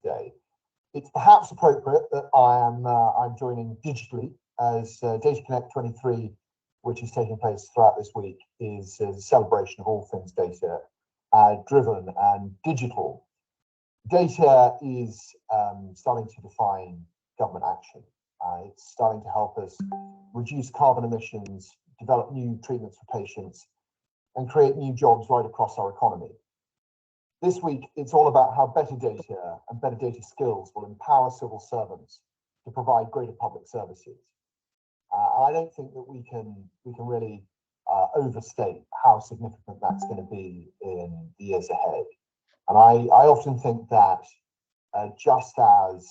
today. It's perhaps appropriate that I'm joining digitally, as DataConnect 23, which is taking place throughout this week, is a celebration of all things data driven and digital. Data is starting to define government action. It's starting to help us reduce carbon emissions, develop new treatments for patients, and create new jobs right across our economy. This week, it's all about how better data and better data skills will empower civil servants to provide greater public services. I don't think that we can really overstate how significant that's going to be in the years ahead. And I often think that just as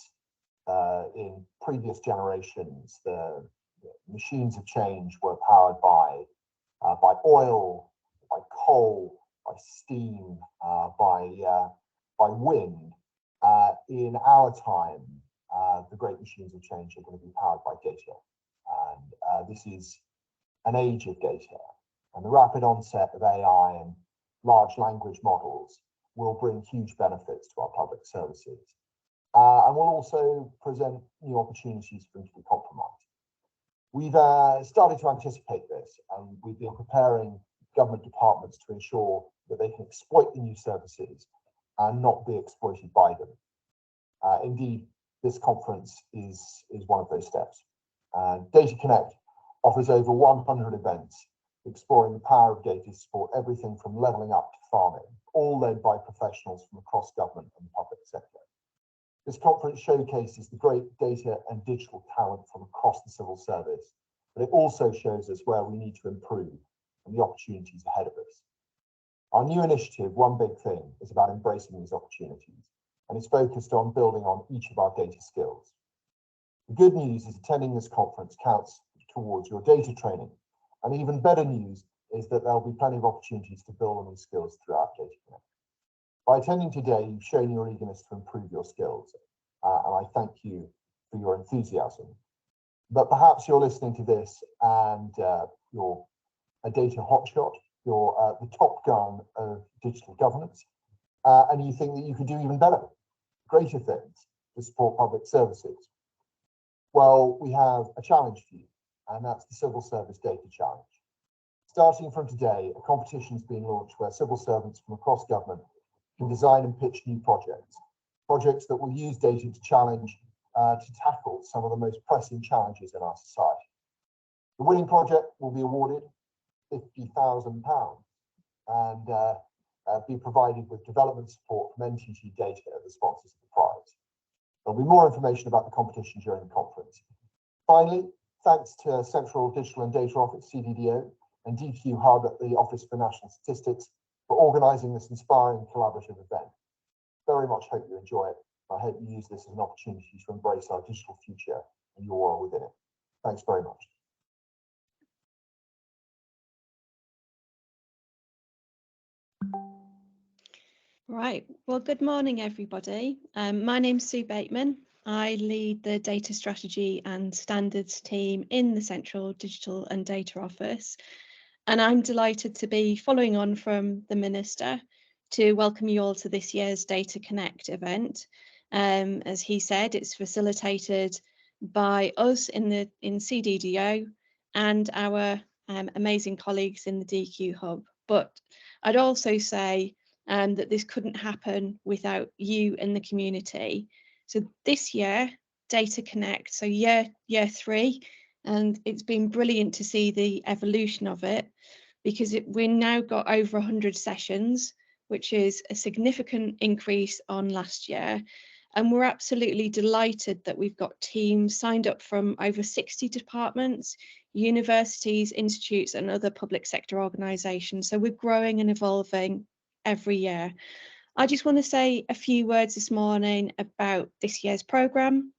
in previous generations, the machines of change were powered by oil, by coal, by steam, by wind. In our time, the great machines of change are going to be powered by data. And this is an age of data. And the rapid onset of AI and large language models will bring huge benefits to our public services. And will also present new opportunities for them to be compromised. We've started to anticipate this, and we've been preparing government departments to ensure that they can exploit the new services and not be exploited by them. Indeed, this conference is one of those steps. DataConnect offers over 100 events exploring the power of data to support everything from levelling up to farming, all led by professionals from across government and the public sector. This conference showcases the great data and digital talent from across the civil service, but it also shows us where we need to improve and the opportunities ahead of us. Our new initiative, One Big Thing, is about embracing these opportunities, and is focused on building on each of our data skills. The good news is attending this conference counts towards your data training, and even better news is that there'll be plenty of opportunities to build on these skills throughout DataConnect. By attending today, you've shown your eagerness to improve your skills, and I thank you for your enthusiasm. But perhaps you're listening to this and you're a data hotshot, you're the top gun of digital governance, and you think that you could do even better, greater things to support public services. Well, we have a challenge for you, and that's the Civil Service Data Challenge. Starting from today, a competition is being launched where civil servants from across government can design and pitch new projects that will use data to challenge, to tackle some of the most pressing challenges in our society. The winning project will be awarded £50,000 and be provided with development support from NTT Data, the sponsors of the prize. There'll be more information about the competition during the conference. Finally, thanks to Central Digital and Data Office, CDDO, and DQ Hub at the Office for National Statistics for organising this inspiring collaborative event. Very much hope you enjoy it. I hope you use this as an opportunity to embrace our digital future and your role within it. Thanks very much. Right, well, good morning, everybody. My name's Sue Bateman. I lead the Data Strategy and Standards team in the Central Digital and Data Office. And I'm delighted to be following on from the Minister to welcome you all to this year's DataConnect event. As he said, it's facilitated by us in CDDO and our amazing colleagues in the DQ Hub. But I'd also say that this couldn't happen without you and the community. So this year, DataConnect, so year 3, and it's been brilliant to see the evolution of it, because we've now got over 100 sessions, which is a significant increase on last year. And we're absolutely delighted that we've got teams signed up from over 60 departments, universities, institutes, and other public sector organisations. So we're growing and evolving every year. I just want to say a few words this morning about this year's programme,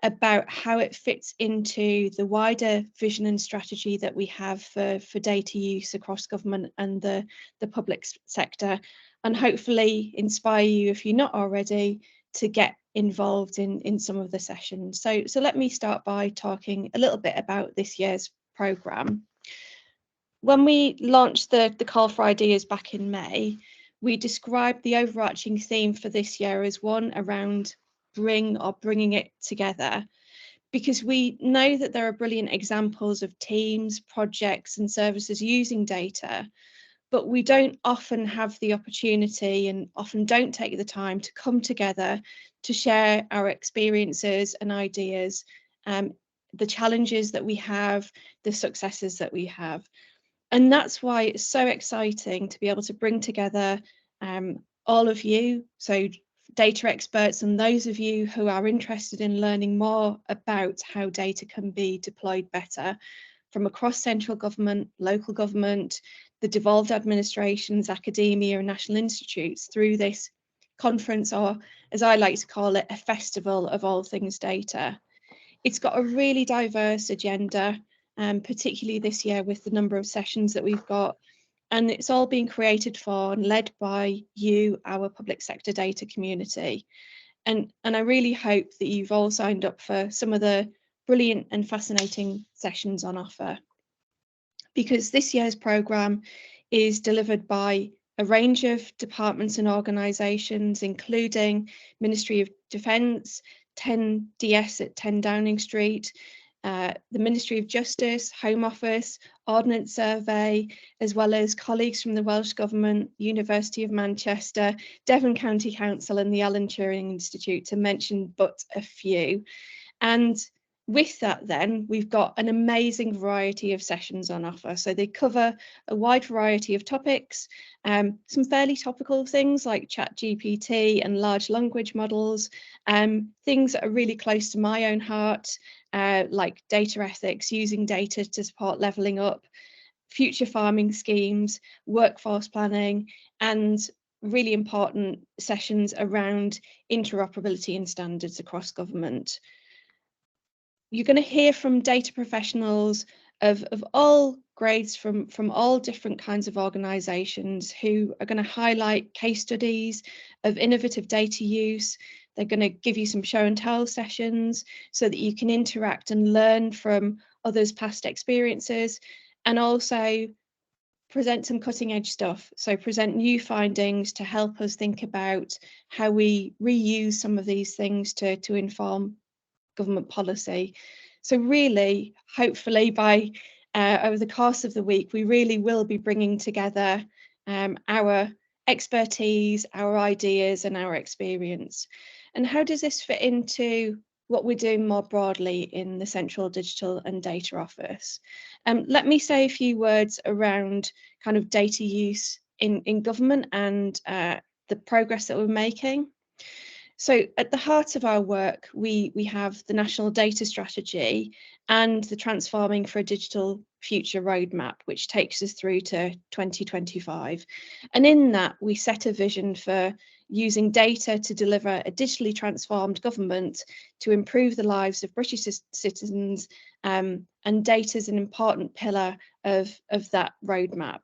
about how it fits into the wider vision and strategy that we have for data use across government and the public sector, and hopefully inspire you, if you're not already, to get involved in some of the sessions. So let me start by talking a little bit about this year's programme. When we launched the Call for Ideas back in May, we described the overarching theme for this year as one around bringing it together, because we know that there are brilliant examples of teams, projects and services using data, but we don't often have the opportunity and often don't take the time to come together to share our experiences and ideas, the challenges that we have, the successes that we have. And that's why it's so exciting to be able to bring together all of you, so data experts and those of you who are interested in learning more about how data can be deployed better from across central government, local government, the devolved administrations, academia and national institutes through this conference, or as I like to call it, a festival of all things data. It's got a really diverse agenda, particularly this year with the number of sessions that we've got. And it's all being created for and led by you, our public sector data community. And I really hope that you've all signed up for some of the brilliant and fascinating sessions on offer, because this year's programme is delivered by a range of departments and organisations, including Ministry of Defence, 10DS at 10 Downing Street, the Ministry of Justice, Home Office, Ordnance Survey, as well as colleagues from the Welsh Government, University of Manchester, Devon County Council and the Alan Turing Institute, to mention but a few. And with that, then, we've got an amazing variety of sessions on offer. So they cover a wide variety of topics, some fairly topical things like ChatGPT and large language models, things that are really close to my own heart, like data ethics, using data to support levelling up, future farming schemes, workforce planning, and really important sessions around interoperability and standards across government. You're going to hear from data professionals of all grades from all different kinds of organisations who are going to highlight case studies of innovative data use. They're going to give you some show and tell sessions so that you can interact and learn from others' past experiences, and also present some cutting edge stuff. So present new findings to help us think about how we reuse some of these things to inform government policy. So really, hopefully by over the course of the week, we really will be bringing together our expertise, our ideas and our experience. And how does this fit into what we're doing more broadly in the Central Digital and Data Office? Let me say a few words around kind of data use in government and the progress that we're making. So at the heart of our work, we have the National Data Strategy and the Transforming for a Digital Future roadmap, which takes us through to 2025. And in that, we set a vision for using data to deliver a digitally transformed government to improve the lives of British citizens, and data is an important pillar of that roadmap.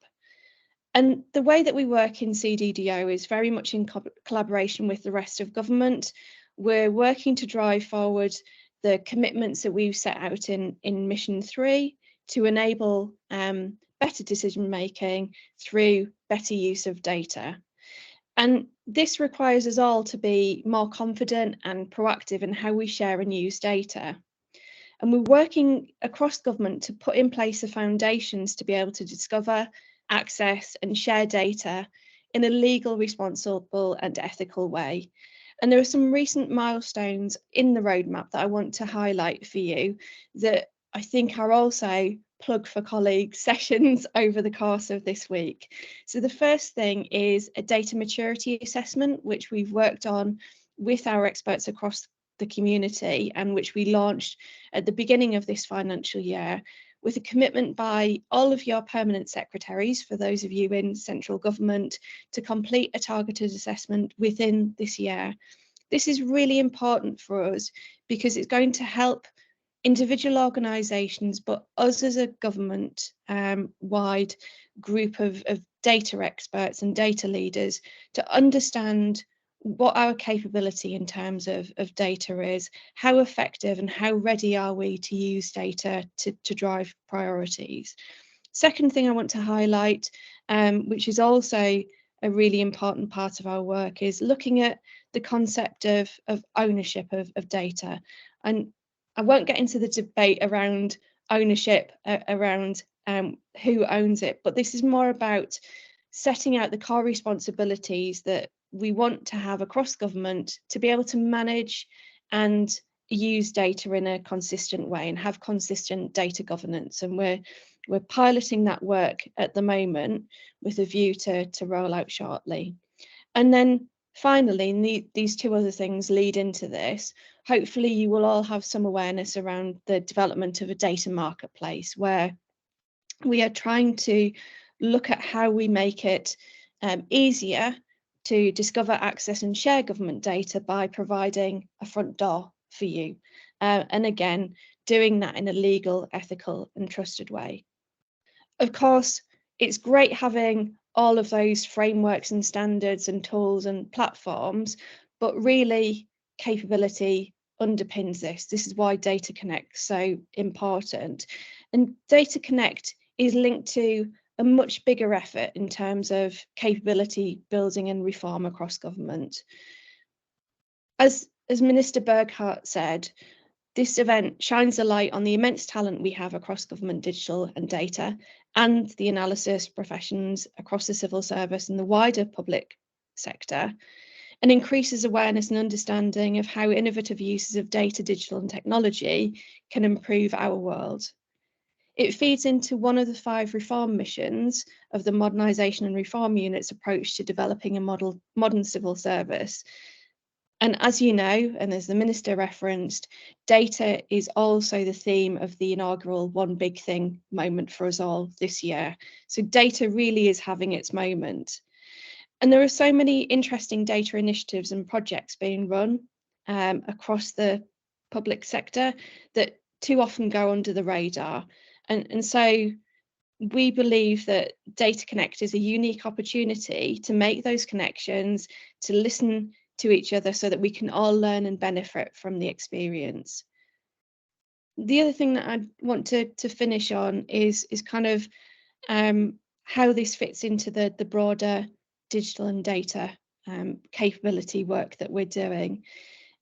And the way that we work in CDDO is very much in collaboration with the rest of government. We're working to drive forward the commitments that we've set out in Mission 3 to enable better decision making through better use of data. And this requires us all to be more confident and proactive in how we share and use data. And we're working across government to put in place the foundations to be able to discover, access and share data in a legal, responsible and ethical way. And there are some recent milestones in the roadmap that I want to highlight for you that I think are also plug for colleagues sessions over the course of this week. So the first thing is a data maturity assessment, which we've worked on with our experts across the community and which we launched at the beginning of this financial year, with a commitment by all of your permanent secretaries, for those of you in central government, to complete a targeted assessment within this year. This is really important for us because it's going to help individual organisations, but us as a government wide group of data experts and data leaders, to understand what our capability in terms of data is, how effective and how ready are we to use data to drive priorities. Second thing I want to highlight, which is also a really important part of our work is looking at the concept of ownership of data. And I won't get into the debate around ownership, around who owns it, but this is more about setting out the core responsibilities that we want to have across government to be able to manage and use data in a consistent way and have consistent data governance. And we're piloting that work at the moment with a view to roll out shortly. And then finally, these two other things lead into this. Hopefully you will all have some awareness around the development of a data marketplace, where we are trying to look at how we make it easier to discover, access and share government data by providing a front door for you. And again, doing that in a legal, ethical and trusted way. Of course, it's great having all of those frameworks and standards and tools and platforms, but really capability underpins this. This is why DataConnect is so important. And DataConnect is linked to a much bigger effort in terms of capability building and reform across government. As Minister Burghart said, this event shines a light on the immense talent we have across government digital and data, and the analysis professions across the civil service and the wider public sector, and increases awareness and understanding of how innovative uses of data, digital and technology can improve our world. It feeds into one of the 5 reform missions of the Modernisation and Reform Unit's approach to developing a modern civil service. And as you know, and as the Minister referenced, data is also the theme of the inaugural One Big Thing moment for us all this year. So data really is having its moment. And there are so many interesting data initiatives and projects being run across the public sector that too often go under the radar. And so we believe that DataConnect is a unique opportunity to make those connections, to listen to each other so that we can all learn and benefit from the experience. The other thing that I want to finish on is kind of how this fits into the broader digital and data capability work that we're doing.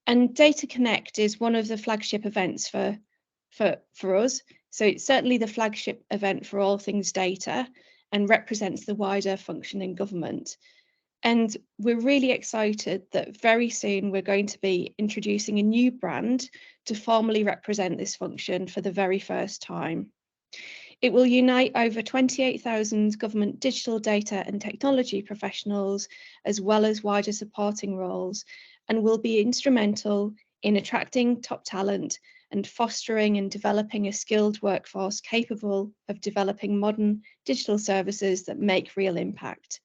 And DataConnect is one of the flagship events for us. So it's certainly the flagship event for all things data and represents the wider function in government. And we're really excited that very soon we're going to be introducing a new brand to formally represent this function for the very first time. It will unite over 28,000 government digital data and technology professionals, as well as wider supporting roles, and will be instrumental in attracting top talent and fostering and developing a skilled workforce capable of developing modern digital services that make real impact.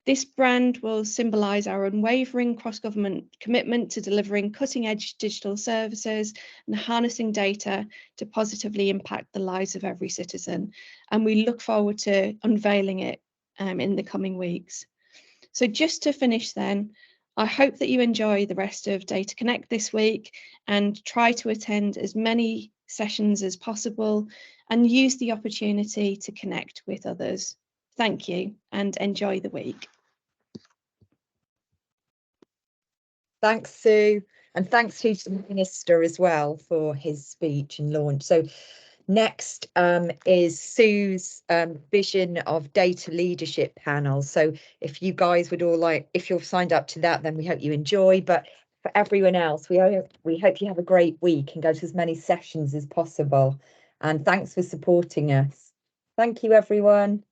This brand will symbolise our unwavering cross-government commitment to delivering cutting-edge digital services and harnessing data to positively impact the lives of every citizen. And we look forward to unveiling it in the coming weeks. So just to finish then, I hope that you enjoy the rest of DataConnect this week and try to attend as many sessions as possible and use the opportunity to connect with others. Thank you and enjoy the week. Thanks, Sue, and thanks to the Minister as well for his speech and launch. So next is Sue's vision of data leadership panel. So if you guys would all if you're signed up to that, then we hope you enjoy. But for everyone else, we hope you have a great week and go to as many sessions as possible. And thanks for supporting us. Thank you, everyone.